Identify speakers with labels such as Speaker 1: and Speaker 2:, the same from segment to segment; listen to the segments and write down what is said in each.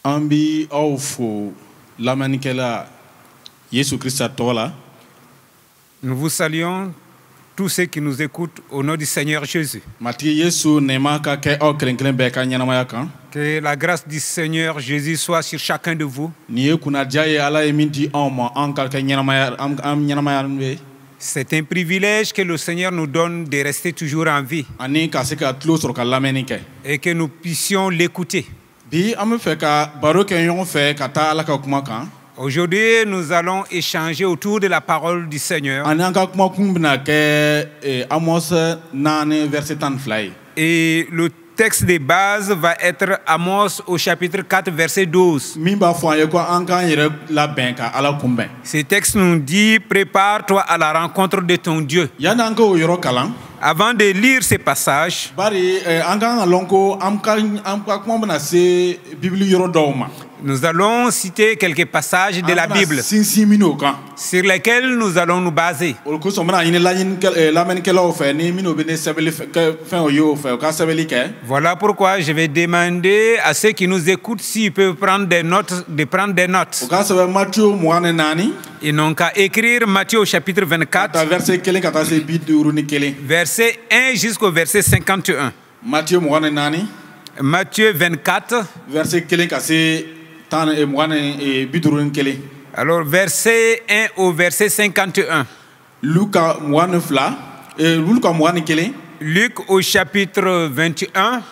Speaker 1: Ambi Aufo Lamanikela Yesu Christ Tola.
Speaker 2: Nous vous saluons tous ceux qui nous écoutent au nom du Seigneur Jésus. Que la grâce du Seigneur Jésus soit sur chacun de vous. C'est un privilège que le Seigneur nous donne de rester toujours en vie et que nous puissions l'écouter. Aujourd'hui, nous allons échanger autour de la parole du Seigneur. Et le texte de base va être Amos au chapitre 4, verset 12. Ce texte nous dit: prépare-toi à la rencontre de ton Dieu. Avant de lire ces passages, nous allons citer quelques passages de la Bible sur lesquels nous allons nous baser. Voilà pourquoi je vais demander à ceux qui nous écoutent s'ils peuvent prendre des notes, de prendre des notes. Ils n'ont qu'à écrire Matthieu au chapitre 24, verset 1 jusqu'au verset 51. Matthieu 24, verset alors verset 1 au verset 51. Luc au chapitre 21,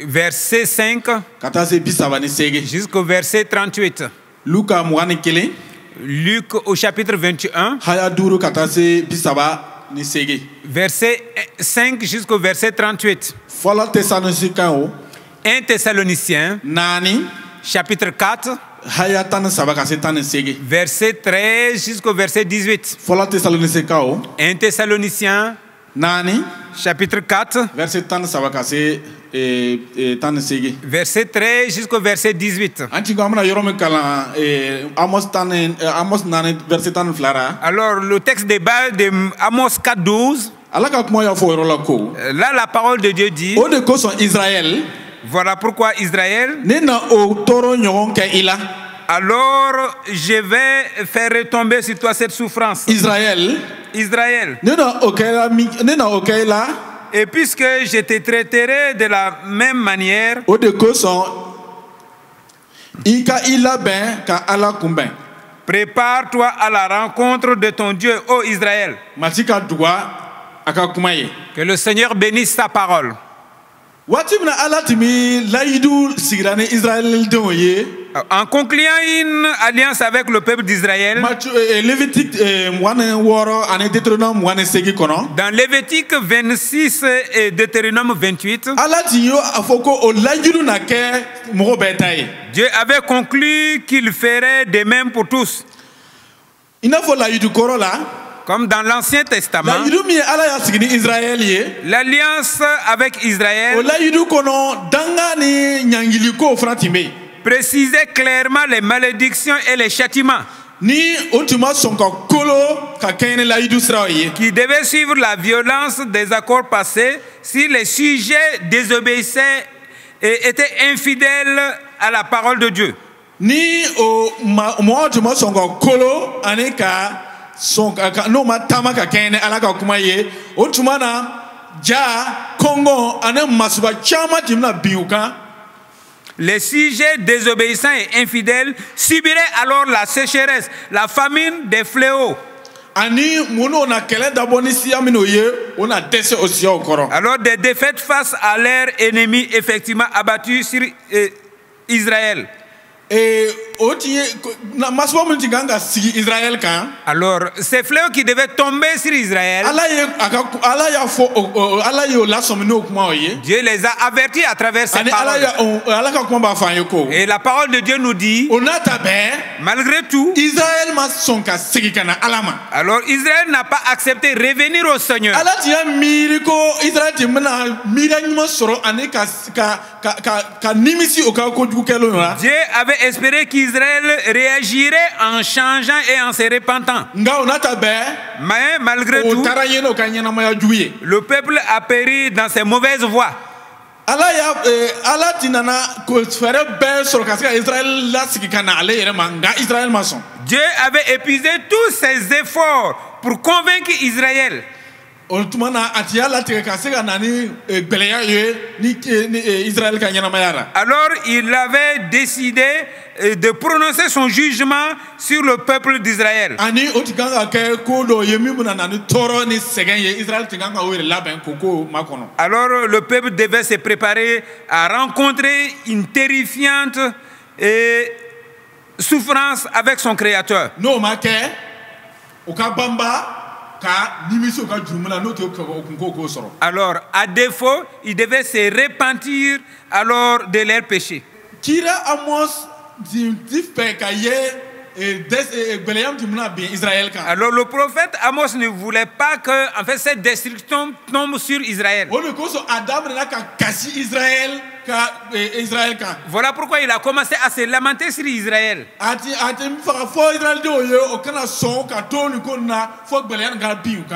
Speaker 2: verset 5 jusqu'au verset 38. Luc au chapitre 21, verset 5 jusqu'au verset 38. 1 Thessaloniciens, chapitre 4, verset 13 jusqu'au verset 18. 1 Thessaloniciens, chapitre 4, verset 13 jusqu'au verset 18. Alors, le texte de base de Amos 4, 12. Là, la parole de Dieu dit: voilà pourquoi Israël, alors je vais faire retomber sur toi cette souffrance. Israël. Et puisque je te traiterai de la même manière, prépare-toi à la rencontre de ton Dieu, ô Israël. Que le Seigneur bénisse sa parole. En concluant une alliance avec le peuple d'Israël, dans Lévitique 26 et Deutéronome 28, Dieu avait conclu qu'il ferait de même pour tous. Comme dans l'Ancien Testament, l'alliance avec Israël précisait clairement les malédictions et les châtiments qui devaient suivre la violence des accords passés si les sujets désobéissaient et étaient infidèles à la parole de Dieu. Les sujets désobéissants et infidèles subiraient alors la sécheresse, la famine, des fléaux. Alors des défaites face à leurs ennemis effectivement abattus sur Israël. Alors, ces fléaux qui devaient tomber sur Israël, Dieu les a avertis à travers ces paroles. Et la parole de Dieu nous dit, malgré tout, alors Israël n'a pas accepté de revenir au Seigneur. Dieu avait espéré qu'Israël réagirait en changeant et en se repentant. Mais malgré tout, le peuple a péri dans ses mauvaises voies. Dieu avait épuisé tous ses efforts pour convaincre Israël. Alors il avait décidé de prononcer son jugement sur le peuple d'Israël. Alors le peuple devait se préparer à rencontrer une terrifiante souffrance avec son Créateur. Alors, à défaut, ils devaient se repentir alors de leurs péchés. Alors le prophète Amos ne voulait pas que en fait, cette destruction tombe sur Israël. Voilà pourquoi il a commencé à se lamenter sur Israël.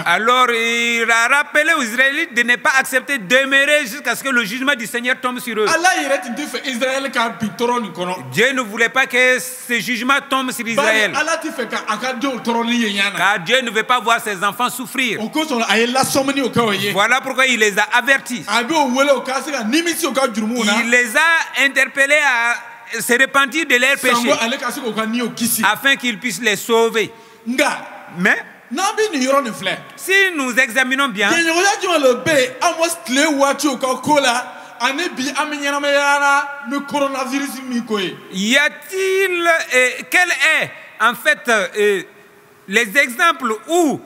Speaker 2: Alors il a rappelé aux Israélites de ne pas accepter de demeurer jusqu'à ce que le jugement du Seigneur tombe sur eux. Dieu ne voulait pas que ce jugement tombe sur Israël. Car Dieu ne veut pas voir ses enfants souffrir. Voilà pourquoi il les a avertis. Il les a interpellés à se repentir de leurs péchés afin qu'ils puissent les sauver. Mais si nous examinons bien, y a-t-il, quel est en fait les exemples où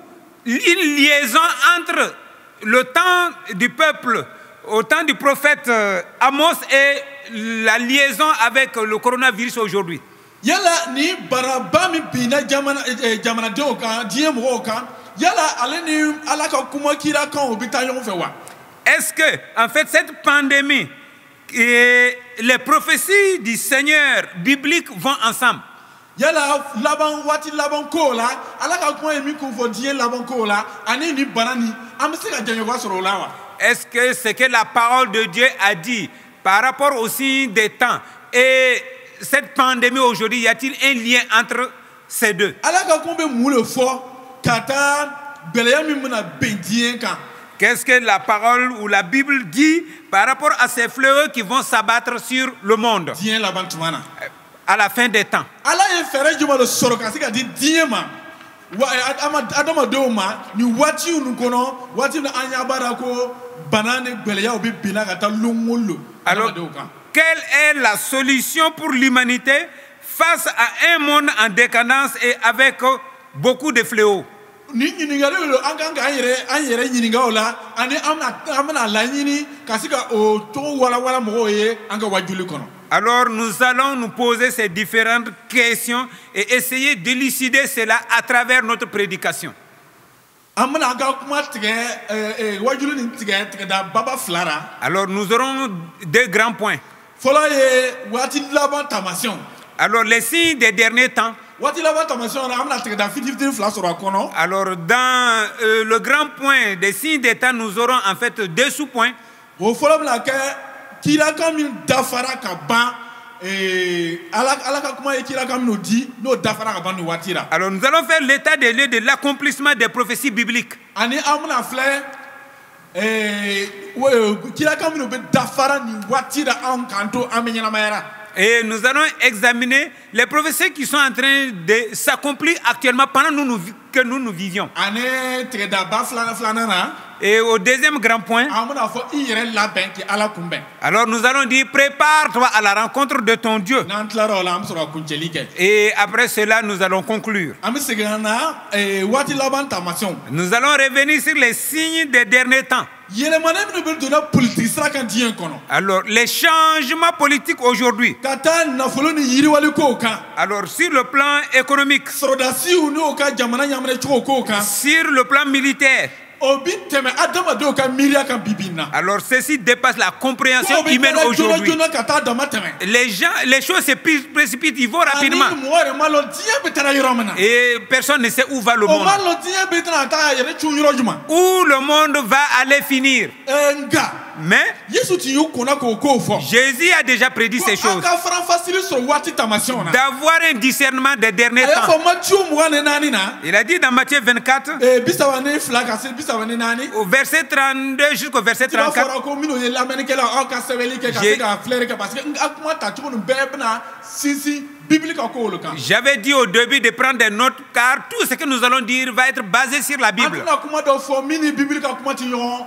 Speaker 2: une liaison entre le temps du peuple au temps du prophète Amos et la liaison avec le coronavirus aujourd'hui? Est-ce que, en fait, cette pandémie et les prophéties du Seigneur bibliques vont ensemble? Est-ce que ce que la parole de Dieu a dit par rapport au signe des temps et cette pandémie aujourd'hui, y a-t-il un lien entre ces deux? Qu'est-ce que la parole ou la Bible dit par rapport à ces fléaux qui vont s'abattre sur le monde à la fin des temps? Alors, quelle est la solution pour l'humanité face à un monde en décadence et avec beaucoup de fléaux? Alors nous allons nous poser ces différentes questions et essayer d'élucider cela à travers notre prédication. Alors nous aurons deux grands points. Alors les signes des derniers temps. Alors dans le grand point des signes des temps, nous aurons en fait deux sous-points. Alors nous allons faire l'état des lieux de l'accomplissement des prophéties bibliques. Et nous allons examiner les prophéties qui sont en train de s'accomplir actuellement pendant que nous vivions. Et au deuxième grand point, alors nous allons dire prépare-toi à la rencontre de ton Dieu. Et après cela, nous allons conclure. Nous allons revenir sur les signes des derniers temps. Alors, les changements politiques aujourd'hui. Alors, sur le plan économique, sur le plan militaire, Alors ceci dépasse la compréhension humaine aujourd'hui. Les choses se précipitent, ils vont rapidement. Et personne ne sait où va le monde. Où le monde va aller finir. Mais Jésus a déjà prédit ces choses. D'avoir un discernement des derniers temps. Il a dit dans Matthieu 24, au verset 32 jusqu'au verset 34, j'avais dit au début de prendre des notes, car tout ce que nous allons dire va être basé sur la Bible.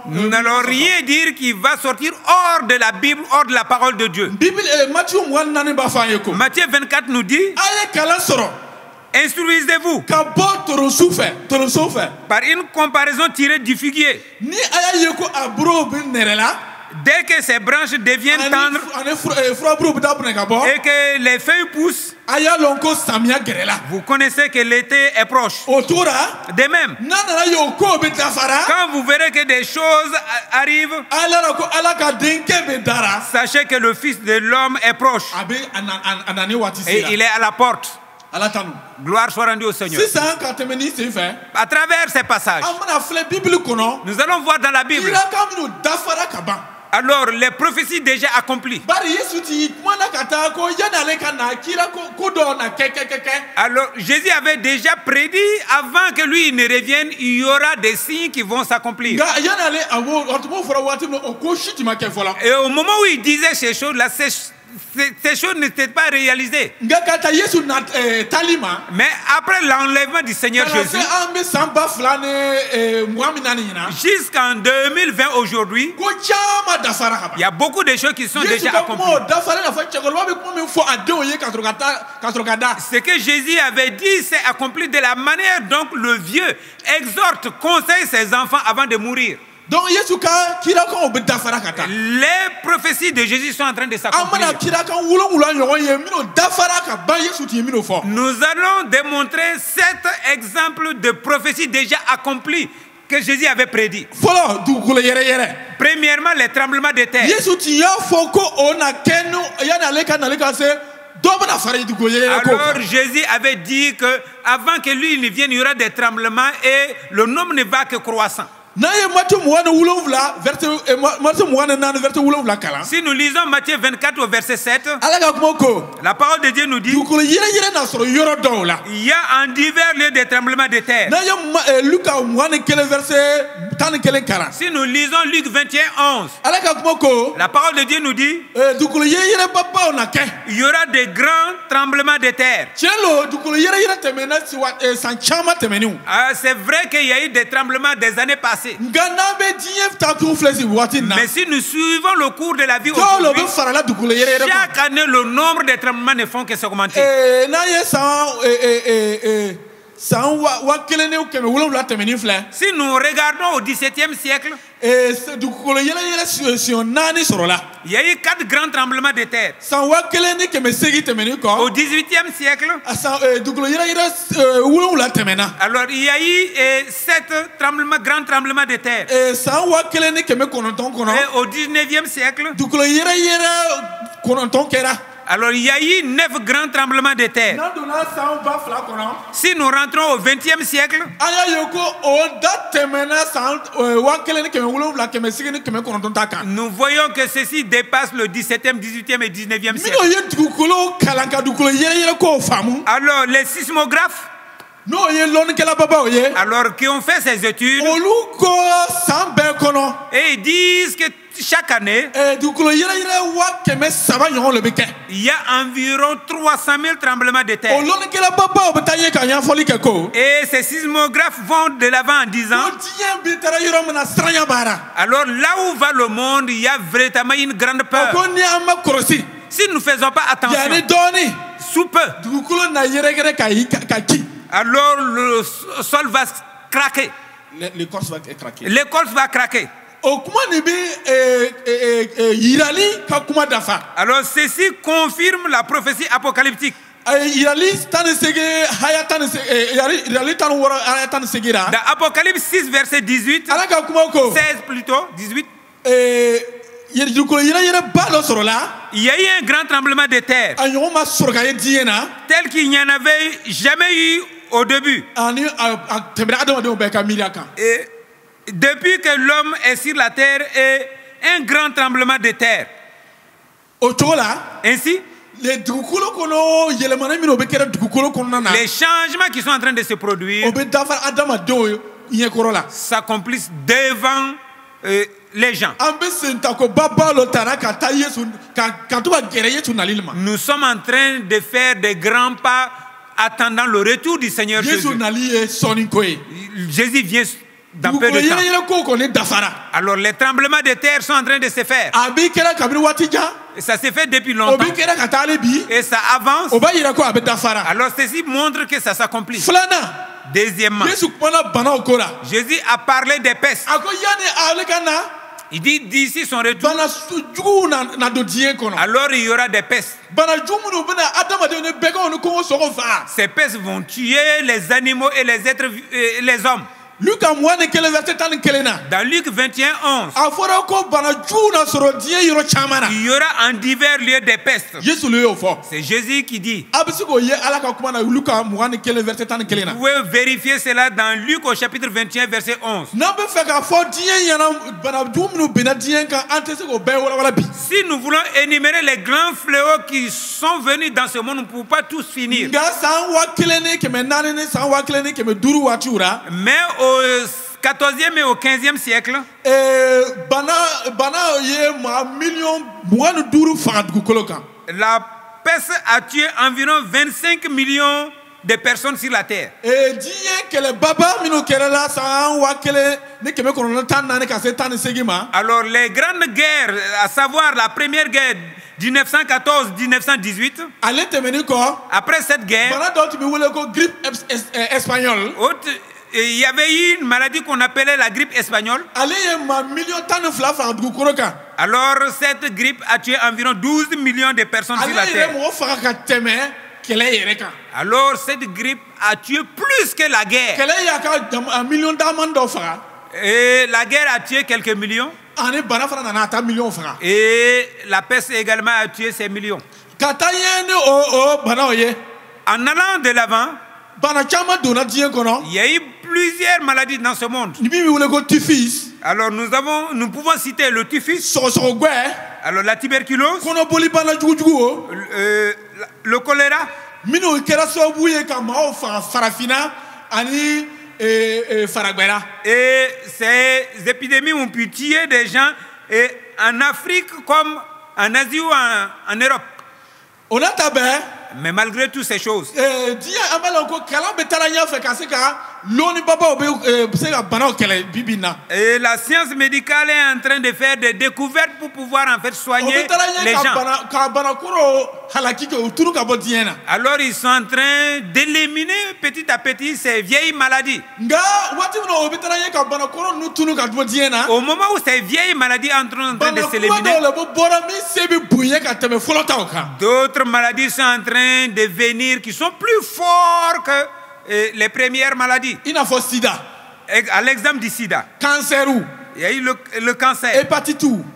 Speaker 2: Nous n'allons rien dire qui va sortir hors de la Bible, hors de la parole de Dieu. Matthieu 24 nous dit, instruisez-vous par une comparaison tirée du figuier. Dès que ces branches deviennent tendres et que les feuilles poussent, vous connaissez que l'été est proche. De même, quand vous verrez que des choses arrivent, sachez que le Fils de l'homme est proche et il est à la porte. Gloire soit rendue au Seigneur. À travers ces passages, nous allons voir dans la Bible alors les prophéties déjà accomplies. Alors Jésus avait déjà prédit avant que lui ne revienne, il y aura des signes qui vont s'accomplir. Et au moment où il disait ces choses-là, ces choses n'étaient pas réalisées. Mais après l'enlèvement du Seigneur Jésus, jusqu'en 2020 aujourd'hui, il y a beaucoup de choses qui sont déjà accomplies. Ce que Jésus avait dit s'est accompli de la manière dont le vieux exhorte, conseille ses enfants avant de mourir. Les prophéties de Jésus sont en train de s'accomplir. Nous allons démontrer 7 exemples de prophéties déjà accomplies que Jésus avait prédit. Premièrement, les tremblements de terre. Alors Jésus avait dit que avant que lui ne vienne, il y aura des tremblements et le nombre ne va que croissant. Si nous lisons Matthieu 24 au verset 7, la parole de Dieu nous dit, il y a en divers lieux des tremblements de terre. Si nous lisons Luc 21, 11, la parole de Dieu nous dit, il y aura des grands tremblements de terre. C'est vrai qu'il y a eu des tremblements des années passées. Mais si nous suivons le cours de la vie aujourd'hui, chaque année, le nombre de tremblements ne font que s'augmenter. Si nous regardons au XVIIe siècle, il y a eu 4 grands tremblements de terre. Au XVIIIe siècle, alors il y a eu 7 grands tremblements de terre. Et au XIXe siècle, alors il y a eu 9 grands tremblements de terre. Si nous rentrons au XXe siècle, nous voyons que ceci dépasse le XVIIe, XVIIIe et XIXe siècle. Alors les sismographes, alors qui ont fait ces études, et ils disent que chaque année, il y a environ 300 000 tremblements de terre. Et ces sismographes vont de l'avant en disant, alors là où va le monde, il y a véritablement une grande peur. Si nous ne faisons pas attention, sous peu, alors le sol va craquer. L'écorce va craquer. Alors ceci confirme la prophétie apocalyptique. Dans Apocalypse 6, verset 18, 16 plutôt, 18, il y a eu un grand tremblement de terre, tel qu'il n'y en avait jamais eu au début. Et depuis que l'homme est sur la terre, et un grand tremblement de terre. Ainsi, les changements qui sont en train de se produire s'accomplissent devant les gens. Nous sommes en train de faire des grands pas attendant le retour du Seigneur Jésus. Jésus vient dans peu de temps. Alors les tremblements de terre sont en train de se faire. Et ça s'est fait depuis longtemps. Et ça avance. Alors ceci montre que ça s'accomplit. Deuxièmement, Jésus a parlé des pestes. Il dit d'ici son retour, alors il y aura des pestes. Ces pestes vont tuer les animaux et les êtres, les hommes. Dans Luc 21, 11, il y aura en divers lieux des pestes. C'est Jésus qui dit. Vous pouvez vérifier cela dans Luc au chapitre 21, verset 11. Si nous voulons énumérer les grands fléaux qui sont venus dans ce monde, nous ne pouvons pas tous finir. Mais au 14e et au 15e siècle, la peste a tué environ 25 millions de personnes sur la terre. Alors les grandes guerres, à savoir la première guerre 1914-1918, après cette guerre, il y avait eu une maladie qu'on appelait la grippe espagnole. Alors cette grippe a tué environ 12 millions de personnes sur la terre. Alors cette grippe a tué plus que la guerre. Et la guerre a tué quelques millions. Et la peste également a tué ces millions. En allant de l'avant, il y a eu plusieurs maladies dans ce monde. Alors nous pouvons citer le typhus, alors la tuberculose, le choléra, et ces épidémies ont pu tuer des gens et en Afrique comme en Asie ou en Europe. Mais malgré toutes ces choses, et la science médicale est en train de faire des découvertes pour pouvoir en fait soigner les gens. Alors ils sont en train d'éliminer petit à petit ces vieilles maladies. Au moment où ces vieilles maladies sont en train de s'éliminer, d'autres maladies sont en train de venir qui sont plus forts que les premières maladies. À l'exemple du sida, il y a eu le cancer, il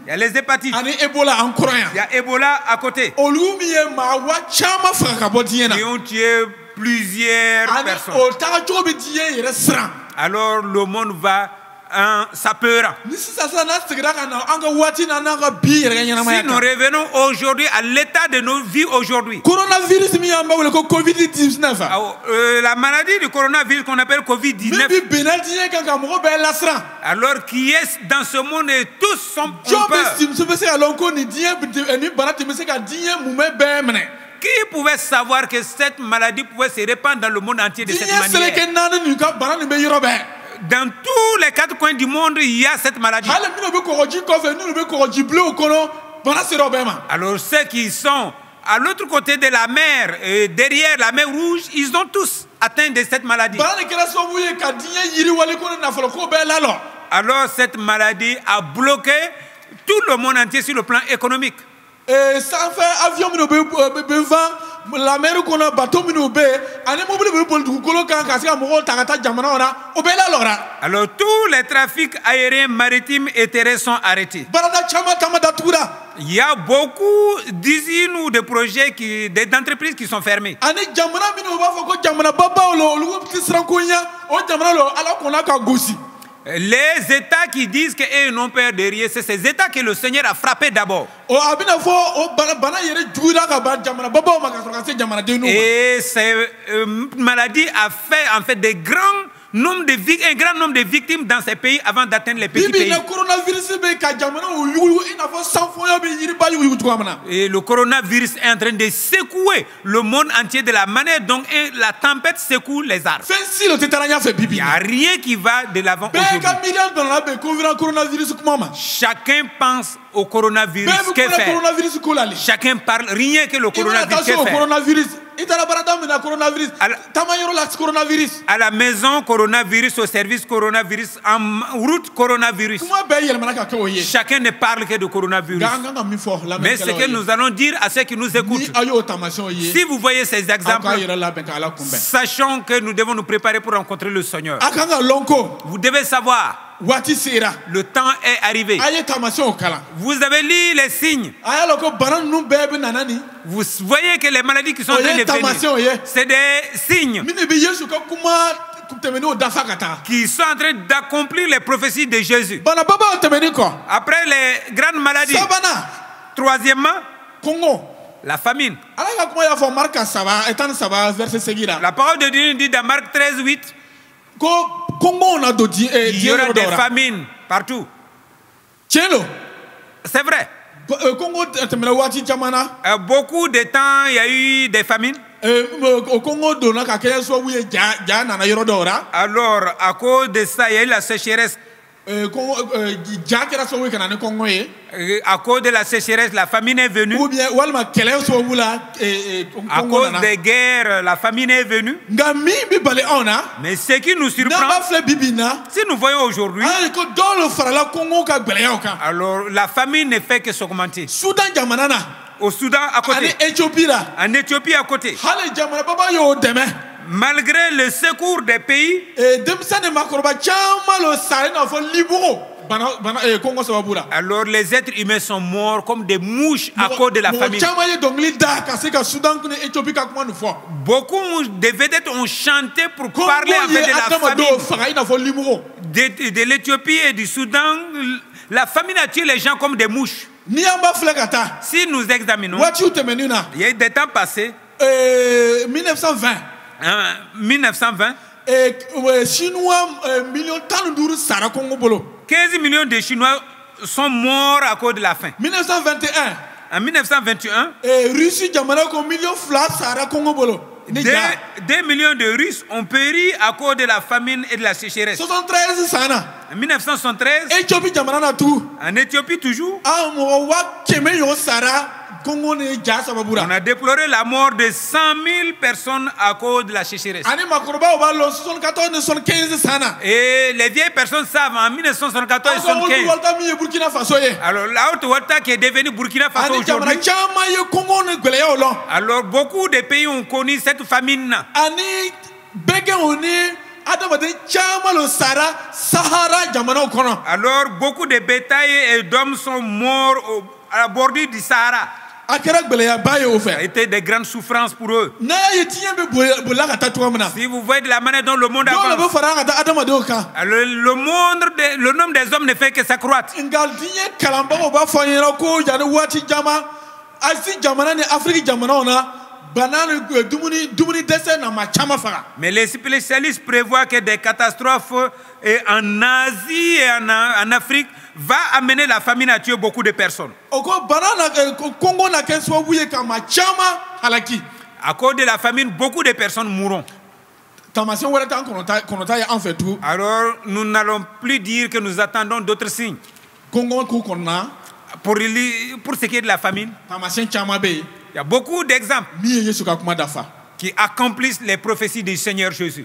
Speaker 2: y a les hépatites, il y a Ebola à côté, qui ont tué plusieurs personnes. Alors le monde va s'apeurant. Si nous revenons aujourd'hui à l'état de nos vies aujourd'hui, la maladie du coronavirus qu'on appelle Covid-19, alors qui est dans ce monde et tous sont peur. Qui pouvait savoir que cette maladie pouvait se répandre dans le monde entier de cette manière? Dans tous les quatre coins du monde, il y a cette maladie. Alors ceux qui sont à l'autre côté de la mer, derrière la mer Rouge, ils ont tous atteint de cette maladie. Alors cette maladie a bloqué tout le monde entier sur le plan économique.
Speaker 1: la mer qu'on a bateau minobé, allez mobile pour du colo quand kasi amoro tagata jamana ona, obela lora.
Speaker 2: Alors tous les trafics aériens, maritimes et terrestres sont arrêtés.
Speaker 1: Barada chama tamada tura.
Speaker 2: Il y a beaucoup d'usines ou de projets d'entreprises qui sont fermées.
Speaker 1: Ani jamana minoba foko jamana baba lo tisrankonya, o jamana lo ala kona ka gosi.
Speaker 2: Les États qui disent qu'ils n'ont peur de rien, c'est ces États que le Seigneur a frappé d'abord. Et cette maladie a fait en fait un grand nombre de victimes dans ces pays avant d'atteindre les petits pays. Et le coronavirus est en train de secouer le monde entier de la manière dont la tempête secoue les arbres. Il n'y a rien qui va de l'avant aujourd'hui. Chacun pense au coronavirus. Que faire? Chacun parle rien que le coronavirus. Que faire? À la maison, coronavirus, au service, coronavirus, en route, coronavirus. Chacun ne parle que de coronavirus. Mais ce que nous allons dire à ceux qui nous écoutent, si vous voyez ces exemples, sachons que nous devons nous préparer pour rencontrer le Seigneur. Vous devez savoir. Le temps est arrivé. Vous avez lu les signes. Vous voyez que les maladies qui sont en train de venir, c'est des signes qui sont en train d'accomplir les prophéties de Jésus. Après les grandes maladies, troisièmement, la famine. La parole de Dieu dit dans Marc 13:8, il y aura des famines partout. C'est vrai. Beaucoup de temps, il y a eu des famines. Alors, à cause de ça, il y a eu la sécheresse. À cause de la sécheresse, la famine est venue. À cause des guerres, la famine est venue. Mais ce qui nous surprend, si nous voyons aujourd'hui, alors la famine ne fait que s'augmenter. Au Soudan à côté, en Éthiopie à côté. Malgré le secours des pays, alors les êtres humains sont morts comme des mouches à cause de la famine. Beaucoup de vedettes ont chanté pour parler en fait de la famine de l'Éthiopie et du Soudan. La famine a tué les gens comme des mouches. Si nous examinons, il y a eu des temps passés,
Speaker 1: 1920.
Speaker 2: 1920, 15 millions de Chinois sont morts à cause de la faim.
Speaker 1: 1921.
Speaker 2: En 1921, 2 millions de Russes ont péri à cause de la famine et de la sécheresse. En 1973, en Éthiopie toujours, on a déploré la mort de 100 000 personnes à cause de la sécheresse. Et les vieilles personnes savent, en 1974 et 1975, alors la Haute-Volta qui est devenue Burkina Faso aujourd'hui, alors beaucoup de pays ont connu cette famine. Alors beaucoup de bétail et d'hommes sont morts à la bordure du Sahara. Ça a été des grandes souffrances pour eux. Si vous voyez de la manière dont le monde avance, alors le nombre des hommes ne fait que s'accroître. Mais les spécialistes prévoient que des catastrophes en Asie et en Afrique vont amener la famine à tuer beaucoup de personnes. À cause de la famine, beaucoup de personnes mourront. Alors, nous n'allons plus dire que nous attendons d'autres signes. Pour ce qui est de la famine, il y a beaucoup d'exemples qui accomplissent les prophéties du Seigneur Jésus.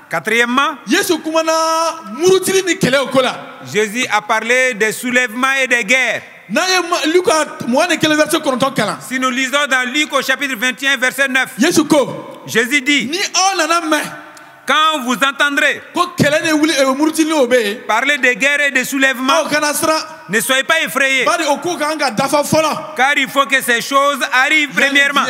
Speaker 2: Quatrièmement, Jésus a parlé des soulèvements et des guerres.
Speaker 1: n'a ye Luka moine kele verset konton kala.
Speaker 2: Si nous lisons dans Luc au chapitre 21, verset 9,
Speaker 1: Yesu ko
Speaker 2: Jésus dit,
Speaker 1: ni on nana me
Speaker 2: quand vous entendrez
Speaker 1: ko kele ne wuli murti ni obe
Speaker 2: parler de guerre et de soulèvement,
Speaker 1: o kana sra
Speaker 2: ne soyez pas effrayés,
Speaker 1: bari o ko kanga dafa fola
Speaker 2: car il faut que ces choses arrivent premièrement,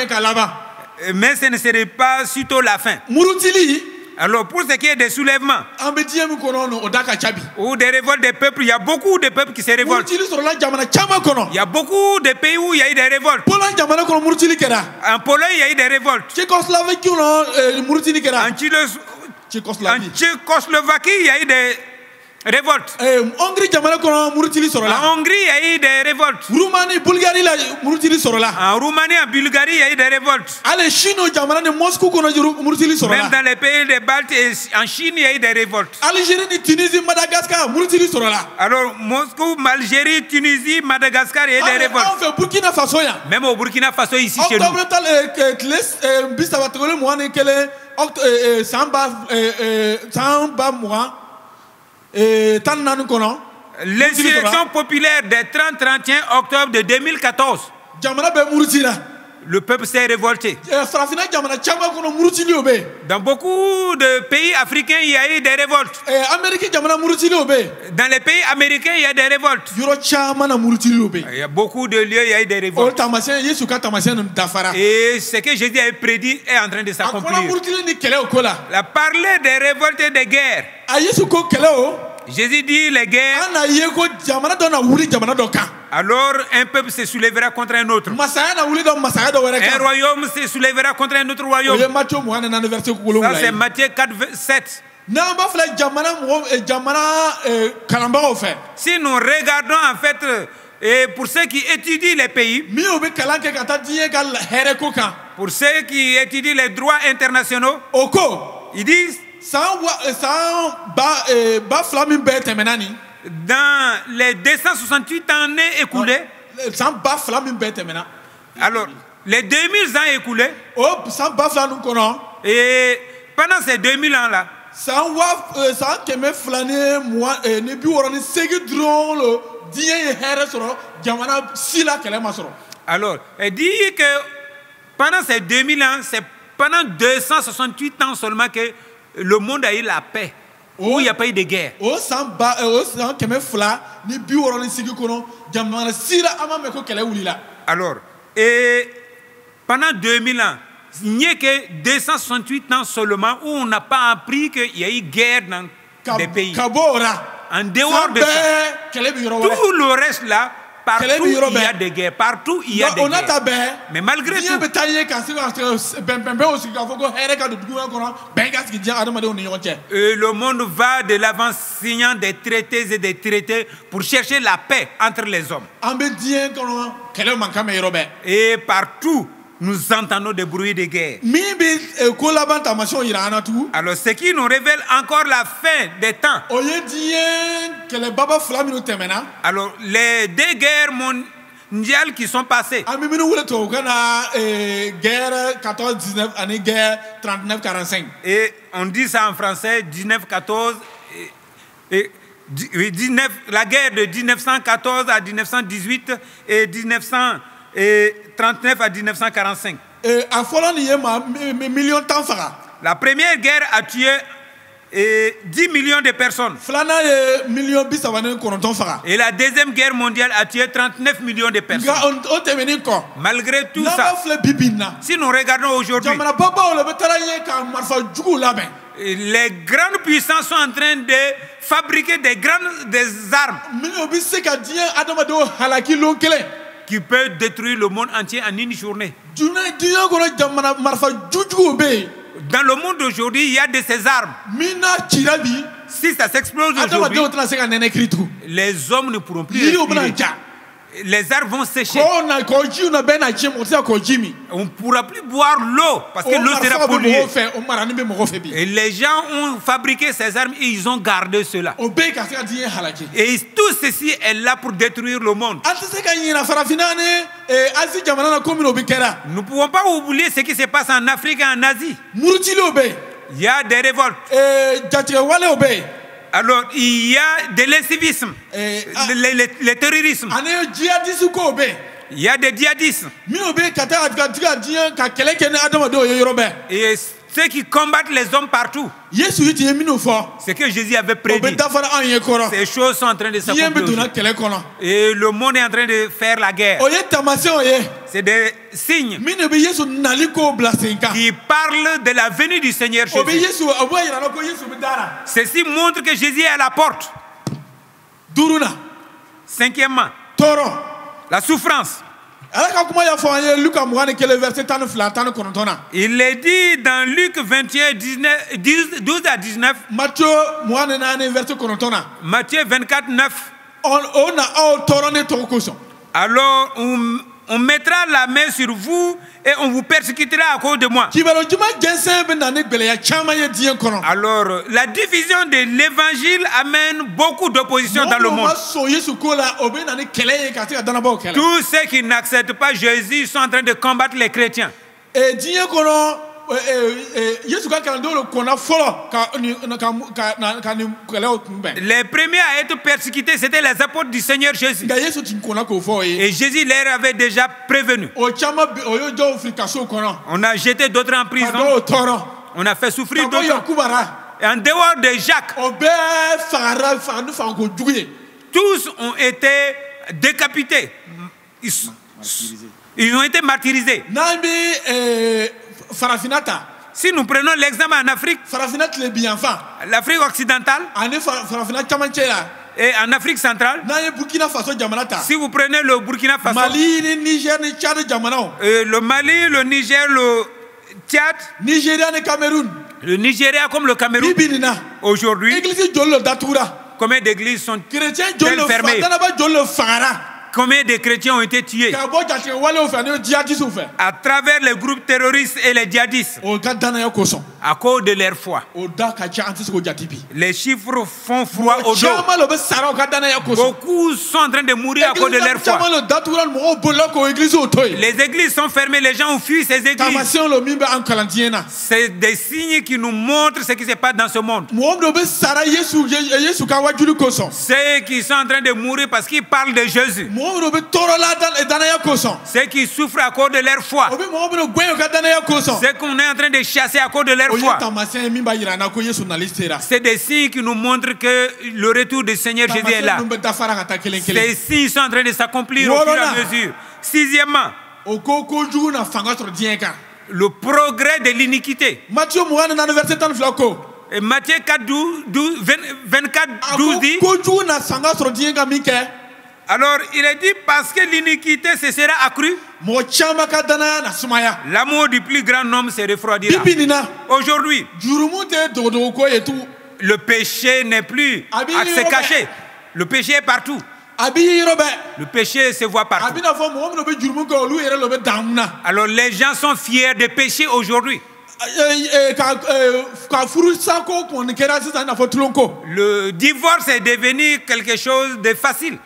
Speaker 2: mais ce ne serait pas sitôt la fin.
Speaker 1: Murutili
Speaker 2: Alors pour ce qui est des soulèvements
Speaker 1: ambe diemi kono no odaka chabi
Speaker 2: ou des révoltes des peuples, il y a beaucoup de peuples qui se révoltent.
Speaker 1: Murutili sur la jamana chama kono.
Speaker 2: Il y a beaucoup de pays où il y a eu des révoltes.
Speaker 1: Poland jamana kono murutili kera.
Speaker 2: En Pologne, il y a eu des révoltes.
Speaker 1: Tchécoslovaquie no murutili kera.
Speaker 2: En
Speaker 1: Tchécoslovaquie.
Speaker 2: Tchécoslovaquie, il y a eu des révoltes.
Speaker 1: Hongrie jamana kono murutili sur la.
Speaker 2: En Hongrie, il y a eu des révoltes.
Speaker 1: Roumanie, Bulgarie la murutili sur la.
Speaker 2: En Roumanie, en Bulgarie, il y a eu des révoltes.
Speaker 1: Ale Chine jamana ne Moscou kono murutili sur la.
Speaker 2: Même dans les pays des Baltes et en Chine, il y a eu des révoltes.
Speaker 1: Algérie, ni Tunisie, Madagascar murutili sur la.
Speaker 2: Alors Moscou, Algérie, Tunisie, Madagascar, il y a eu des révoltes.
Speaker 1: On fait Burkina Faso ya.
Speaker 2: Même au Burkina Faso, ici chez nous.
Speaker 1: Octobre tal kles bisabatole moine kele samba mois tan nanu kono.
Speaker 2: L'insurrection populaire des 30-31 octobre de 2014,
Speaker 1: Jamana be murutila.
Speaker 2: le peuple s'est révolté.
Speaker 1: Farafina jamana chama kono murutili obe.
Speaker 2: Dans beaucoup de pays africains, il y a eu des révoltes.
Speaker 1: Amérique jamana murutili obe.
Speaker 2: Dans les pays américains, il y a des révoltes.
Speaker 1: Euro chama na murutili obe.
Speaker 2: Il y a beaucoup de lieux, il y a eu des
Speaker 1: O
Speaker 2: révoltes.
Speaker 1: tamasien Yesu ka tamasien dafara.
Speaker 2: Et ce que Jésus a prédit est en train de
Speaker 1: Akona
Speaker 2: s'accomplir.
Speaker 1: murutili ni kele okola.
Speaker 2: La parler des révoltes et des guerres.
Speaker 1: A Yesu ko kele o.
Speaker 2: Jésus dit les guerres.
Speaker 1: Ana yeko jamana do na wuri jamana do ka.
Speaker 2: Alors un peuple se soulèvera contre un autre.
Speaker 1: Masaya na wuri do masaya do were
Speaker 2: Un
Speaker 1: ka.
Speaker 2: royaume se soulèvera contre un autre royaume.
Speaker 1: Oye Matthieu moine na verset ko wolo
Speaker 2: Ça
Speaker 1: wula.
Speaker 2: c'est Matthieu 4, 7.
Speaker 1: Na ba fla jamana mo jamana kalamba o fait.
Speaker 2: Si nous regardons en fait, et pour ceux qui étudient les pays,
Speaker 1: Mi obe kalanke kata die gal here ko kan.
Speaker 2: pour ceux qui étudient les droits internationaux,
Speaker 1: Oko
Speaker 2: ils disent
Speaker 1: san ba flamin be temenani.
Speaker 2: dans les 268 années écoulées,
Speaker 1: San ba flamin be temena.
Speaker 2: alors les 2000 ans écoulés,
Speaker 1: O san ba flamin kono.
Speaker 2: et pendant ces 2000 ans-là,
Speaker 1: San keme flane moi ne bi woroni segi dron lo die here soro jamana sila kele masoro.
Speaker 2: alors elle dit que pendant ces 2000 ans, c'est pendant 268 ans seulement que le monde a eu la paix, où il n'y a pas eu de guerre.
Speaker 1: O san keme fla ni bi woroni segi kono jamana sila ama me ko kele wulila.
Speaker 2: Alors, et pendant 2000 ans, il n'y a que 268 ans seulement où on n'a pas appris qu'il y a eu guerre dans des pays.
Speaker 1: Kabora.
Speaker 2: En dehors de ça, tout le reste là, partout il y a des guerres. Partout il y a des guerres. Mais malgré tout, le monde va de l'avant signant des traités et des traités pour chercher la paix entre les hommes. Et partout, nous entendons des bruits de guerre. Alors, ce qui nous révèle encore la fin des temps. Alors, les deux guerres mondiales qui sont passées. Et on dit ça en français, 1914 la guerre de 1914 à 1918 et 1939 à 1945. La première guerre a tué 10 millions de personnes. Et la deuxième guerre mondiale a tué 39 millions de personnes. Malgré tout ça, si nous regardons aujourd'hui, les grandes puissances sont en train de fabriquer des armes qui peuvent détruire le monde entier en une journée. Dans le monde d'aujourd'hui, il y a de ces armes. Si ça s'explose aujourd'hui, les hommes ne pourront plus respirer. Les arbres vont sécher. On ne pourra plus boire l'eau parce que l'eau sera polluée. Et les gens ont fabriqué ces armes et ils ont gardé cela. Et tout ceci est là pour détruire le monde. Nous ne pouvons pas oublier ce qui se passe en Afrique et en Asie. Il y a des révoltes. Alors, il y a de l'incivisme, le terrorisme.
Speaker 1: Ane djihadiste ko be.
Speaker 2: Il y a des djihadistes.
Speaker 1: Mi obe kata ka diyan ka kele kene adamado ye yorobe.
Speaker 2: Et ceux qui combattent les hommes partout.
Speaker 1: Yesu yiti ye mino fo.
Speaker 2: Ce que Jésus avait prédit.
Speaker 1: Obe dafara an ye koro.
Speaker 2: Ces choses sont en train de
Speaker 1: Diyen be
Speaker 2: s'accomplir.
Speaker 1: donna kele kono.
Speaker 2: Et le monde est en train de faire la guerre.
Speaker 1: Oye tamase oye.
Speaker 2: C'est des signes
Speaker 1: Mine be Yesu nali ko blasenka.
Speaker 2: qui parlent de la venue du Seigneur
Speaker 1: Obe
Speaker 2: Jésus.
Speaker 1: Yesu abo yira no ko Yesu be dara.
Speaker 2: Ceci montre que Jésus est à la porte.
Speaker 1: Duruna.
Speaker 2: Cinquièmement,
Speaker 1: Toro.
Speaker 2: la souffrance.
Speaker 1: Alaka kuma ya fo anye Luka mwani kele verset 14
Speaker 2: Il est dit dans Luc 21, 12 à 19,
Speaker 1: Matthieu mwani nane verset 19.
Speaker 2: Matthieu 24, 9.
Speaker 1: On a toro ne toro koso.
Speaker 2: Alors on mettra la main sur vous et on vous persécutera à cause de moi.
Speaker 1: Kibalo juma gensen be nane gbele ya chama ye dien kono.
Speaker 2: Alors la division de l'évangile amène beaucoup d'opposition dans le monde.
Speaker 1: So Yesu ko la obe nane kele ye ka te ka dana ba kele.
Speaker 2: Tous ceux qui n'acceptent pas Jésus sont en train de combattre les chrétiens.
Speaker 1: E dien kono Yesu ka kala do lo kona folo ka ni kele o kunbe.
Speaker 2: Les premiers à être persécutés, c'était les apôtres du Seigneur Jésus.
Speaker 1: Ga Yesu tin kona ko fo ye.
Speaker 2: Et Jésus leur avait déjà prévenu.
Speaker 1: O chama o yo jo Afrika so kono.
Speaker 2: On a jeté d'autres en prison.
Speaker 1: Do toro.
Speaker 2: On a fait souffrir
Speaker 1: Ko yo
Speaker 2: d'autres.
Speaker 1: kubara.
Speaker 2: Et en dehors de Jacques,
Speaker 1: Obe fara nu fa ko juye.
Speaker 2: tous ont été décapités. Ils ont été martyrisés.
Speaker 1: Nambi farafinata.
Speaker 2: Si nous prenons l'exemple en Afrique,
Speaker 1: Farafinat le bienfan.
Speaker 2: l'Afrique occidentale
Speaker 1: Ane farafinat chamanchela.
Speaker 2: et en Afrique centrale,
Speaker 1: Naye Burkina Faso jamanata.
Speaker 2: si vous prenez le Burkina Faso,
Speaker 1: Mali ni Niger ni Tchad jamanao.
Speaker 2: le Mali, le Niger, le Tchad,
Speaker 1: Nigeria ni Cameroun.
Speaker 2: le Nigeria comme le Cameroun,
Speaker 1: Bibinina.
Speaker 2: aujourd'hui,
Speaker 1: Église jollo datura.
Speaker 2: combien d'églises sont
Speaker 1: Chrétien jollo
Speaker 2: fermées?
Speaker 1: danaba jollo fara.
Speaker 2: Combien de chrétiens ont été tués
Speaker 1: Ka bo jate wale o fa ne djihadiste o fa.
Speaker 2: à travers les groupes terroristes et les djihadistes
Speaker 1: O ka dana ya koso.
Speaker 2: à cause de leur foi?
Speaker 1: O da ka cha antis ko jatibi.
Speaker 2: Les chiffres font froid au dos.
Speaker 1: Chama lo be sara o ka dana ya koso.
Speaker 2: Beaucoup sont en train de mourir à cause de leur
Speaker 1: Chama
Speaker 2: foi.
Speaker 1: lo datura mo bolo ko église o toy.
Speaker 2: Les églises sont fermées, les gens ont fui ces églises.
Speaker 1: Tamation lo mimbe en kalantiena.
Speaker 2: C'est des signes qui nous montrent ce qui se passe dans ce monde.
Speaker 1: Mo do be sara Yesu ka wajulu koso.
Speaker 2: Ceux qui sont en train de mourir parce qu'ils parlent de Jésus.
Speaker 1: Mo do be toro la dana ya koso.
Speaker 2: Ceux qui souffrent à cause de leur foi.
Speaker 1: Obi mo be no gwen ka dana ya koso.
Speaker 2: Ceux qu'on est en train de chasser à cause de leur foi. C'est des signes qui nous montrent que le retour du Seigneur Jésus est là. Ces signes sont en train de s'accomplir au fur et à mesure. Sixièmement, le progrès de l'iniquité. Et Matthieu 4, 24, 12 dit, alors il est dit parce que l'iniquité se sera accrue, l'amour du plus grand nombre se refroidira. Aujourd'hui, le péché n'est plus à se cacher. Le péché est partout. Le péché se voit partout. Alors les gens sont fiers de pécher aujourd'hui. Le divorce est devenu quelque chose de facile.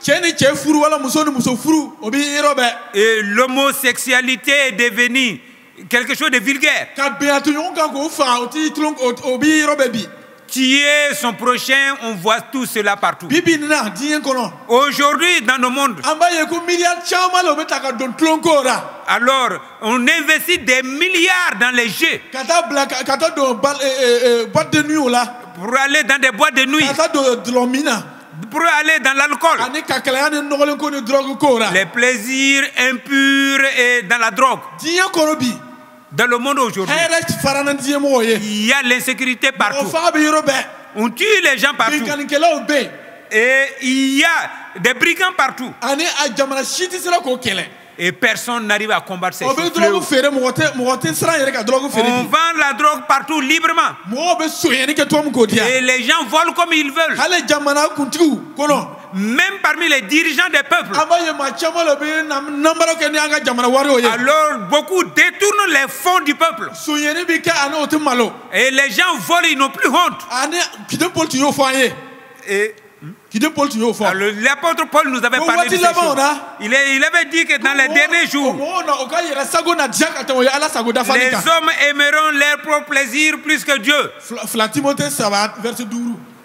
Speaker 2: Et l'homosexualité est devenue quelque chose de vulgaire. Tuer son prochain, on voit tout cela partout. Aujourd'hui, dans le monde, alors on investit des milliards dans les jeux pour aller dans des boîtes de nuit, pour aller dans l'alcool, les plaisirs impurs et dans la drogue. Dans le monde aujourd'hui, il y a l'insécurité partout. On tue les gens partout. Et il y a des brigands partout. Et personne n'arrive à combattre ces fléaux. On vend la drogue partout librement. Et les gens volent comme ils veulent. Même parmi les dirigeants des peuples. Alors beaucoup détournent les fonds du peuple. Et les gens volent, ils n'ont plus honte. Et l'apôtre Paul nous avait parlé de ces choses. Il avait dit que dans les derniers jours, les hommes aimeront leur propre plaisir plus que Dieu.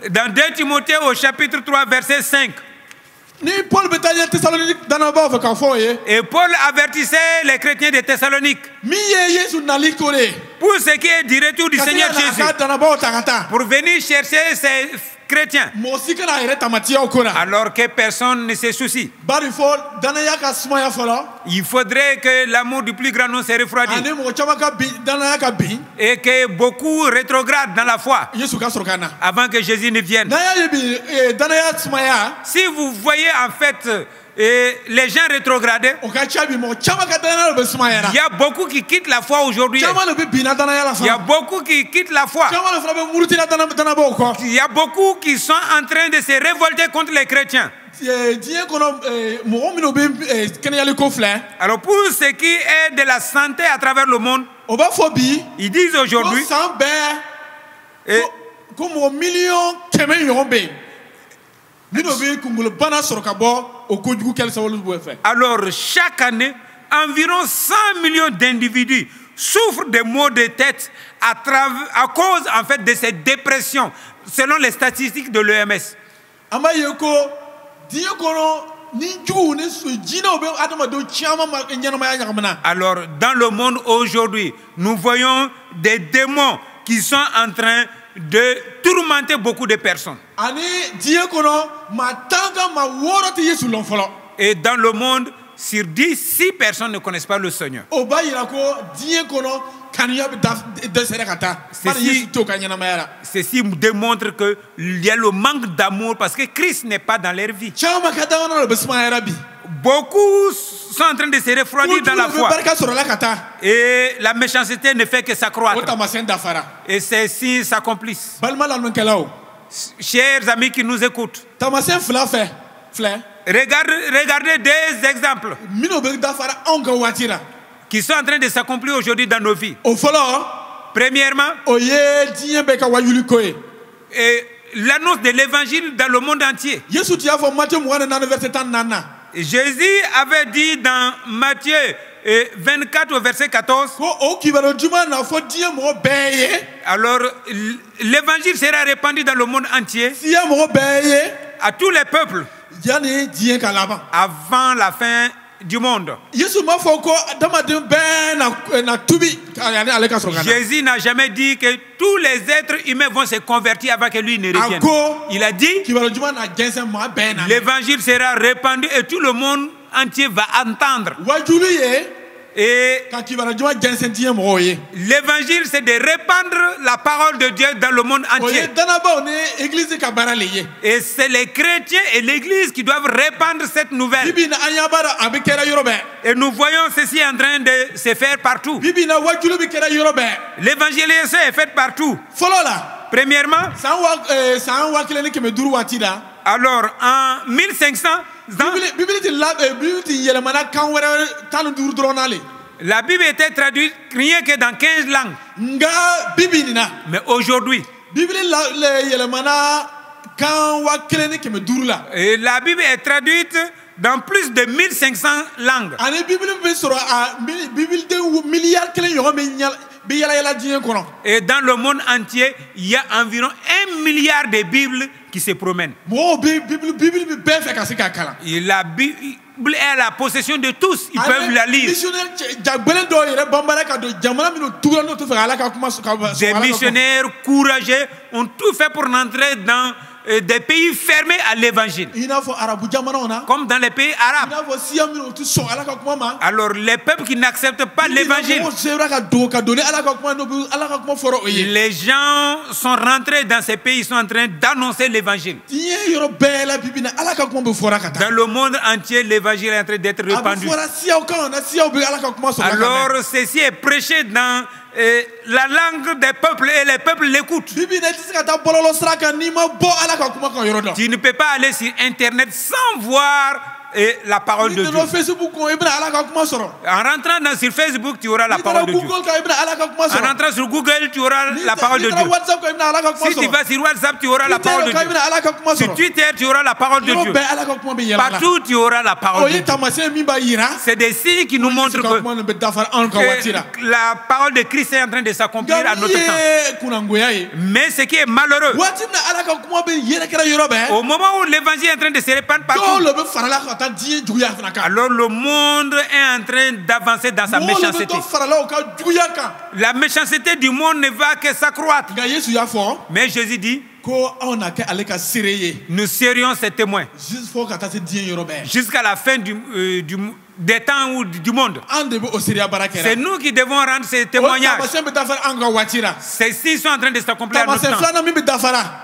Speaker 2: Dans 2 Timothée au chapitre 3, verset 5.
Speaker 1: Ni Paul betanya Thessalonique danaba va ka fo ye.
Speaker 2: Et Paul avertissait les chrétiens de Thessalonique
Speaker 1: Mi ye Yesu nali kore.
Speaker 2: pour ce qui est du retour du Seigneur Jésus,
Speaker 1: Danaba takata.
Speaker 2: pour venir chercher ces chrétiens,
Speaker 1: Mosi kana ere tamatia okora.
Speaker 2: alors que personne ne se soucie.
Speaker 1: Bari fo danaya ka smaya fola.
Speaker 2: Il faudrait que l'amour du plus grand nombre se refroidisse
Speaker 1: Ani mo chama ka bi danaya ka bi.
Speaker 2: et que beaucoup rétrogradent dans la foi
Speaker 1: Yesu ka sorokana.
Speaker 2: avant que Jésus ne vienne.
Speaker 1: Naya yebi danaya smaya.
Speaker 2: Si vous voyez en fait les gens rétrogradés,
Speaker 1: Okacha bi mo chama ka danaya be smaya.
Speaker 2: il y a beaucoup qui quittent la foi aujourd'hui.
Speaker 1: Chama le bi bina danaya la
Speaker 2: Il y a
Speaker 1: fa.
Speaker 2: beaucoup qui quittent la foi.
Speaker 1: Chama le fra be muruti na danaba okwa.
Speaker 2: Il y a beaucoup qui sont en train de se révolter contre les chrétiens.
Speaker 1: Dieu kono mo mino be keneyali ko fla.
Speaker 2: Alors pour ce qui est de la santé à travers le monde,
Speaker 1: Oba fobi.
Speaker 2: ils disent aujourd'hui,
Speaker 1: Sans be.
Speaker 2: et
Speaker 1: Comme au million keme yombe. Mino be kungulu bana sorokabo okojugu quel ça vous faire.
Speaker 2: alors chaque année, environ 100 millions d'individus souffrent de maux de tête à cause en fait de cette dépression, selon les statistiques de l'OMS.
Speaker 1: Ama yeko diyo kono ni ju ne su jina obe adama do chama ma nyana ma nyakamana.
Speaker 2: Alors dans le monde aujourd'hui, nous voyons des démons qui sont en train de tourmenter beaucoup de personnes.
Speaker 1: Ani diyo kono ma tanga ma worati Yesu lonfolo.
Speaker 2: Et dans le monde, sur 10, 6 personnes ne connaissent pas le Seigneur.
Speaker 1: Oba yirako diyo kono kaniya de serekata. Bari Yesu to kanyana ma yara.
Speaker 2: Ceci démontre qu'il y a le manque d'amour parce que Christ n'est pas dans leur vie.
Speaker 1: Chama kadana le besma yara bi.
Speaker 2: Beaucoup sont en train de se refroidir dans la foi.
Speaker 1: Barka sorola kata.
Speaker 2: Et la méchanceté ne fait que s'accroître.
Speaker 1: Ota masenda fara.
Speaker 2: Et ces signes s'accomplissent.
Speaker 1: Balma la nkelao.
Speaker 2: Chers amis qui nous écoutent,
Speaker 1: Tamasen fla fait. Fla.
Speaker 2: regardez des exemples
Speaker 1: Mino be da fara onga watira.
Speaker 2: qui sont en train de s'accomplir aujourd'hui dans nos vies.
Speaker 1: O folo.
Speaker 2: Premièrement,
Speaker 1: Oye diyen be ka wayuli koye.
Speaker 2: et l'annonce de l'évangile dans le monde entier.
Speaker 1: Yesu ti afo Matthieu mwana na verset 10.
Speaker 2: Jésus avait dit dans Matthieu 24 au verset 14,
Speaker 1: Ko o kibaro juma na fo diyen mo beye.
Speaker 2: alors l'évangile sera répandu dans le monde entier
Speaker 1: Siya mo beye.
Speaker 2: à tous les peuples
Speaker 1: Yani diyen ka laba.
Speaker 2: avant la fin du monde.
Speaker 1: Yesu ma fo ko dama de be na tubi yani ale ka sokana.
Speaker 2: Jésus n'a jamais dit que tous les êtres humains vont se convertir avant que lui ne revienne.
Speaker 1: Ako
Speaker 2: Il a dit
Speaker 1: kibaro juma na gensen ma be na.
Speaker 2: l'évangile sera répandu et tout le monde entier va entendre.
Speaker 1: Wajulu ye
Speaker 2: Et
Speaker 1: ka kibaro juma gensen diyen mo ye.
Speaker 2: l'évangile, c'est de répandre la parole de Dieu dans le monde
Speaker 1: Oye
Speaker 2: entier.
Speaker 1: dana ba one église ka barale ye.
Speaker 2: Et c'est les chrétiens et l'église qui doivent répandre cette nouvelle.
Speaker 1: Bibi na anyabara abikera yorobe.
Speaker 2: Et nous voyons ceci en train de se faire partout.
Speaker 1: Bibi na wajulu bikera yorobe.
Speaker 2: L'évangélisation est faite partout.
Speaker 1: Folo la.
Speaker 2: Premièrement,
Speaker 1: San wa kile ni keme duru watida.
Speaker 2: alors en 1500,
Speaker 1: Bibili ti la Bibili ti yelemana kan wɛrɛ tan duru dɔrɔn n'ale.
Speaker 2: la Bible était traduite rien que dans 15 langues.
Speaker 1: Nga Bibi nin na.
Speaker 2: Mais aujourd'hui,
Speaker 1: Bibili la yelemana kan wa kelen ni kɛmɛ duuru la.
Speaker 2: la Bible est traduite dans plus de 1500 langues.
Speaker 1: Ani Bibili bɛ sɔrɔ a Bibili den miliyari kelen ɲɔgɔn bɛ yala diɲɛ kɔnɔ.
Speaker 2: Et dans le monde entier, il y a environ 1 milliard de Bibles qui se promènent.
Speaker 1: Mɔgɔw bɛ Bibili bɛ bɛɛ fɛ ka se k'a kalan.
Speaker 2: Et la Bible est à la possession de tous. Ils peuvent la lire.
Speaker 1: Missionnaire jagbelen dɔw yɛrɛ banbara ka don jamana minnu tugula n'o tɛ fɛ ala ka kuma
Speaker 2: Des missionnaires courageux ont tout fait pour entrer dans des pays fermés à l'évangile.
Speaker 1: I n'a fɔ arabu jamanaw na.
Speaker 2: Comme dans les pays
Speaker 1: I
Speaker 2: arabes.
Speaker 1: n'a fɔ siya minnu o tɛ sɔn ala ka kuma ma.
Speaker 2: Alors les peuples qui n'acceptent pas l'évangile, les gens sont rentrés dans ces pays, ils sont en train d'annoncer l'évangile. Dans le monde entier, l'évangile est en train d'être répandu. Alors ceci est prêché dans la langue des peuples et les peuples l'écoutent. Tu ne peux pas aller sur Internet sans voir la parole de Dieu.
Speaker 1: Facebook ko ibna ala ka kuma soro.
Speaker 2: En rentrant sur Facebook, tu auras la parole de Dieu.
Speaker 1: Google ka ibna ala ka kuma soro.
Speaker 2: En rentrant sur Google, tu auras la parole de Dieu.
Speaker 1: WhatsApp ko ibna ala ka kuma
Speaker 2: Si
Speaker 1: soro.
Speaker 2: tu vas sur WhatsApp, tu auras la parole de Dieu. Sur Twitter, tu auras la parole de Dieu. Partout, tu auras la parole de Dieu. C'est des signes qui nous montrent que la parole de Christ est en train de s'accomplir à notre temps. Mais ce qui est malheureux, au moment où l'évangile est en train de se répandre partout, alors le monde est en train d'avancer dans sa méchanceté. La méchanceté du monde ne va que s'accroître. Mais Jésus dit, nous serions ses témoins jusqu'à la fin des temps ou du monde. C'est nous qui devons rendre ces témoignages. Ces signes sont en train de s'accomplir à notre temps.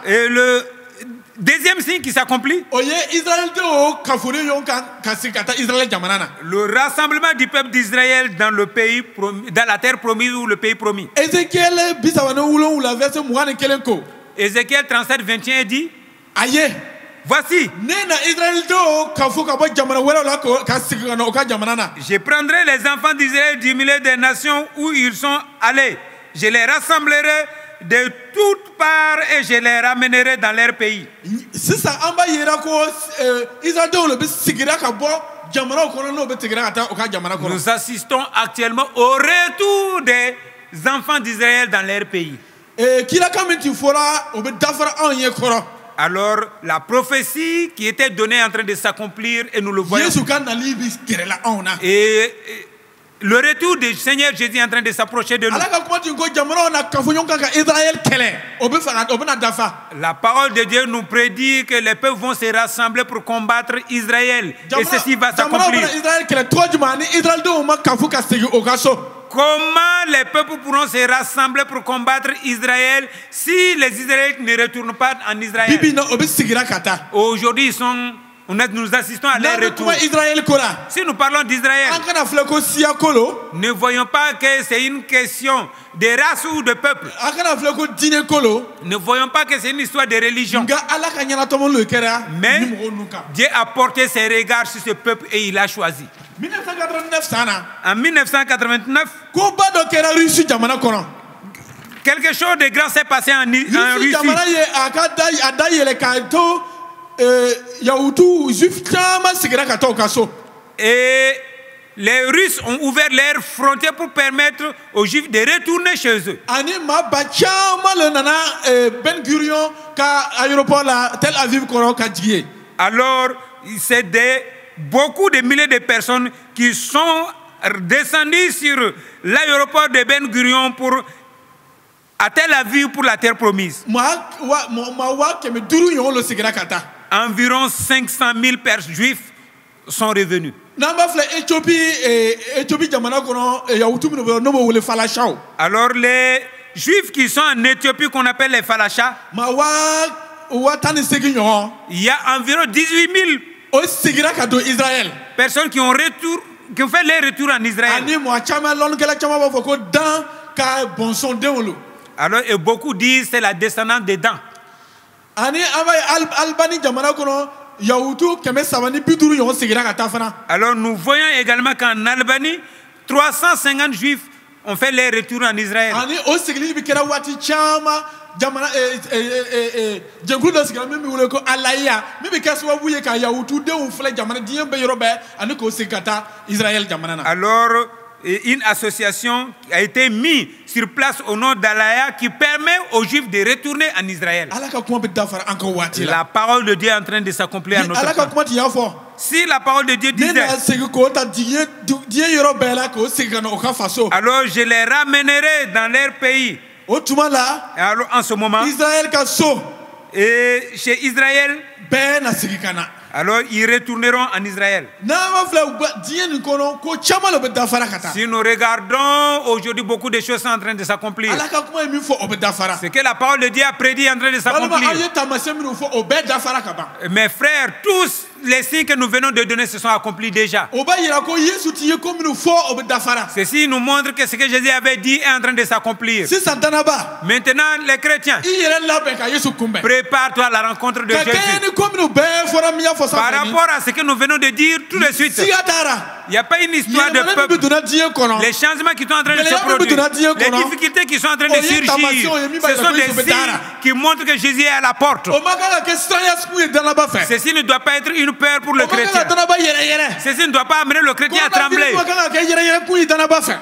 Speaker 2: Et le deuxième signe qui s'accomplit, le rassemblement du peuple d'Israël dans le pays dans la terre promise ou le pays promis. Ézéchiel 37, 21 dit, voici, je prendrai les enfants d'Israël du milieu des nations où ils sont allés. Je les rassemblerai de toutes parts et je les ramènerai dans leur pays. Nous assistons actuellement au retour des enfants d'Israël dans leur pays. Alors, la prophétie qui était donnée est en train de s'accomplir et nous le voyons. Et le retour du Seigneur Jésus est en train de s'approcher de nous. La parole de Dieu nous prédit que les peuples vont se rassembler pour combattre Israël. Et ceci va s'accomplir. Comment les peuples pourront se rassembler pour combattre Israël si les Israélites ne retournent pas en Israël? Aujourd'hui, nous assistons à leur retour. Si nous parlons d'Israël, ne voyons pas que c'est une question de race ou de peuple. Ne voyons pas que c'est une histoire de religion. Mais Dieu a porté ses regards sur ce peuple et il a choisi. En 1989, quelque chose de grand s'est passé en Russie. Et les Russes ont ouvert leurs frontières pour permettre aux Juifs de retourner chez eux. Alors, c'est beaucoup de milliers de personnes qui sont descendues sur l'aéroport de Ben Gurion à Tel Aviv pour la terre promise. Environ 500 000 Juifs sont revenus. Alors les Juifs qui sont en Éthiopie, qu'on appelle les Falachas, il y a environ 18 000 personnes qui ont fait leur retour en Israël. Alors, et beaucoup disent que c'est la descendance des dents. Alors nous voyons également qu'en Albanie, 350 Juifs ont fait leur retour en Israël. Alors, une association a été mise sur place au nom d'Alaya qui permet aux Juifs de retourner en Israël. La parole de Dieu est en train de s'accomplir à notre temps. Si la parole de Dieu disait, alors je les ramènerai dans leur pays. Alors en ce moment, et chez Israël, alors ils retourneront en Israël. Si nous regardons aujourd'hui, beaucoup de choses sont en train de s'accomplir. Ce que la parole de Dieu a prédit est en train de s'accomplir. Mes frères, tous les signes que nous venons de donner se sont accomplis déjà. Ceci nous montre que ce que Jésus avait dit est en train de s'accomplir. Maintenant, les chrétiens, prépare-toi à la rencontre de Jésus. Par rapport à ce que nous venons de dire tout de suite, il n'y a pas une histoire de peuple. Les changements qui sont en train de se produire, les difficultés qui sont en train de surgir, ce sont des signes qui montrent que Jésus est à la porte. Ceci ne doit pas être une peur pour le chrétien. Ceci ne doit pas amener le chrétien à trembler.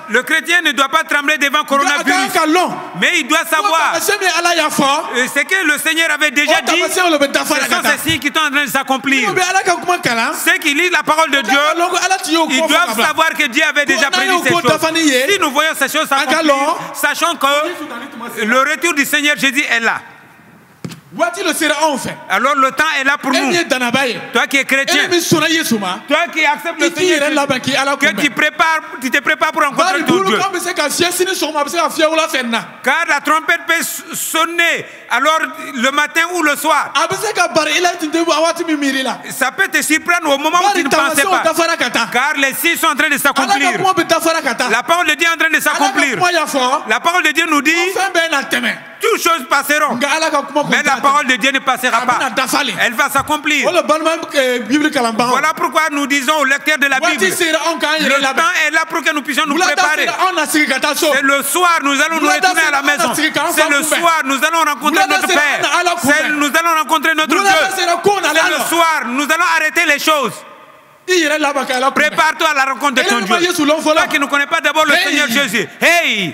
Speaker 2: Le chrétien ne doit pas trembler devant le coronavirus. Mais il doit savoir ce que le Seigneur avait déjà dit. Ce sont ces signes qui sont en train de s'accomplir. Ceux qui lisent la parole de Dieu, ils doivent savoir que Dieu avait déjà prédit ces choses. Si nous voyons ces choses s'accomplir, sachons que le retour du Seigneur Jésus est là. Alors le temps est là pour nous. Toi qui es chrétien, toi qui acceptes le Seigneur, que tu te prépares pour rencontrer ton Dieu. Car la trompette peut sonner alors le matin ou le soir. Ça peut te surprendre au moment où tu ne pensais pas. Car les signes sont en train de s'accomplir. La parole de Dieu est en train de s'accomplir. La parole de Dieu nous dit toutes choses passeront. Mais la parole de Dieu ne passera pas. Elle va s'accomplir. Voilà pourquoi nous disons aux lecteurs de la Bible, le temps est là pour que nous puissions nous préparer. C'est le soir, nous allons nous retourner à la maison. C'est le soir, nous allons rencontrer notre Père. Nous allons rencontrer notre Dieu. C'est le soir, nous allons arrêter les choses. Prépare-toi à la rencontre de ton Dieu. Toi qui ne connais pas d'abord le Seigneur Jésus. Hey!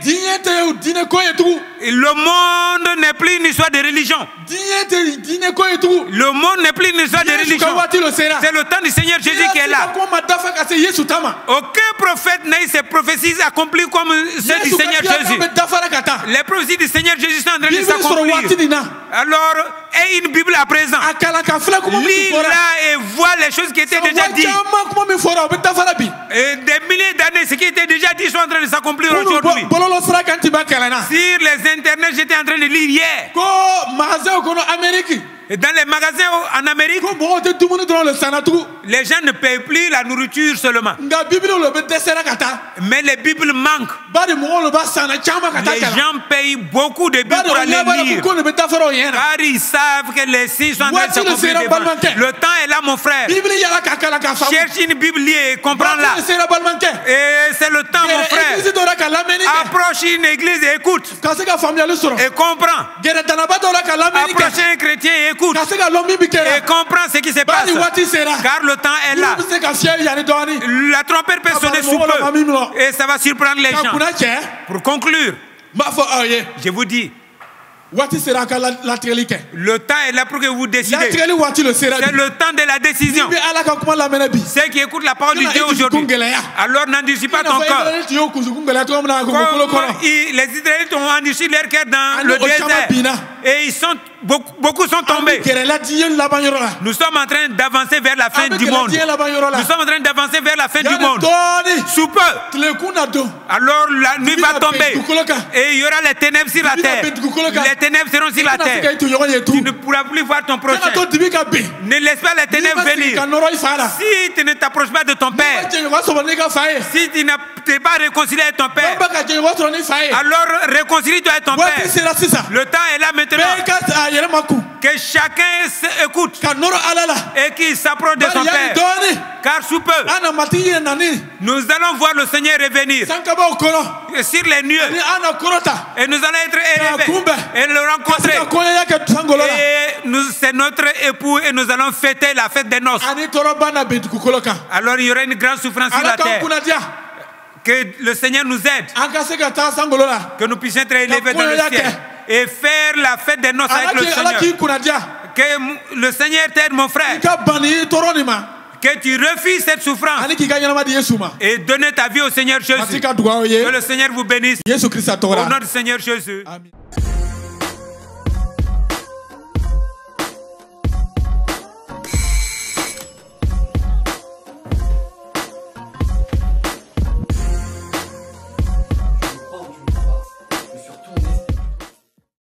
Speaker 2: Le monde n'est plus une histoire de religion. Le monde n'est plus une histoire de religion. C'est le temps du Seigneur Jésus qui est là. Aucun prophète n'a eu ses prophéties accomplies comme celles du Seigneur Jésus. Les prophéties du Seigneur Jésus sont en train de s'accomplir. Alors, aie une Bible à présent. Lis-la et vois les choses qui étaient déjà dites. Et des milliers d'années, ce qui était déjà dit sont en train de s'accomplir aujourd'hui. Sur les internets, j'étais en train de lire hier. Et dans les magasins en Amérique, les gens ne payent plus la nourriture seulement. Mais les Bibles manquent. Les gens payent beaucoup de Bibles pour aller lire. Car ils savent que les signes sont en train de s'accomplir devant. Le temps est là, mon frère. Cherche une Bible, lis et comprends-la. Et c'est le temps, mon frère. Approche une église et écoute. Et comprends. Approche un chrétien et écoute. Et comprends ce qui se passe. Car le temps est là. La trompette peut sonner sous peu. Et ça va surprendre les gens. Pour conclure, je vous dis, le temps est là pour que vous décidez. C'est le temps de la décision. Ceux qui écoutent la parole de Dieu aujourd'hui, alors n'endurcis pas ton corps. Les Israélites ont endurci leur cœur dans le désert. Et ils sont, beaucoup sont tombés. Nous sommes en train d'avancer vers la fin du monde. Nous sommes en train d'avancer vers la fin du monde. Sous peu, alors la nuit va tomber. Et il y aura les ténèbres sur la terre. Les ténèbres seront sur la terre. Tu ne pourras plus voir ton prochain. Ne laisse pas les ténèbres venir. Si tu ne t'approches pas de ton père, si tu n'es pas réconcilié avec ton père, alors réconcilie-toi avec ton père. Le temps est là maintenant. Que chacun écoute et qu'il s'approche de son père. Car sous peu, nous allons voir le Seigneur revenir sur les nuées. Et nous allons être élevés et le rencontrer. Et c'est notre époux et nous allons fêter la fête des noces. Alors il y aura une grande souffrance sur la terre. Que le Seigneur nous aide. Que nous puissions être élevés dans le ciel. Et faire la fête des noces avec le Seigneur. Que le Seigneur t'aide, mon frère. Que tu refuses cette souffrance et donner ta vie au Seigneur Jésus. Que le Seigneur vous bénisse. Au nom du Seigneur Jésus. Amen.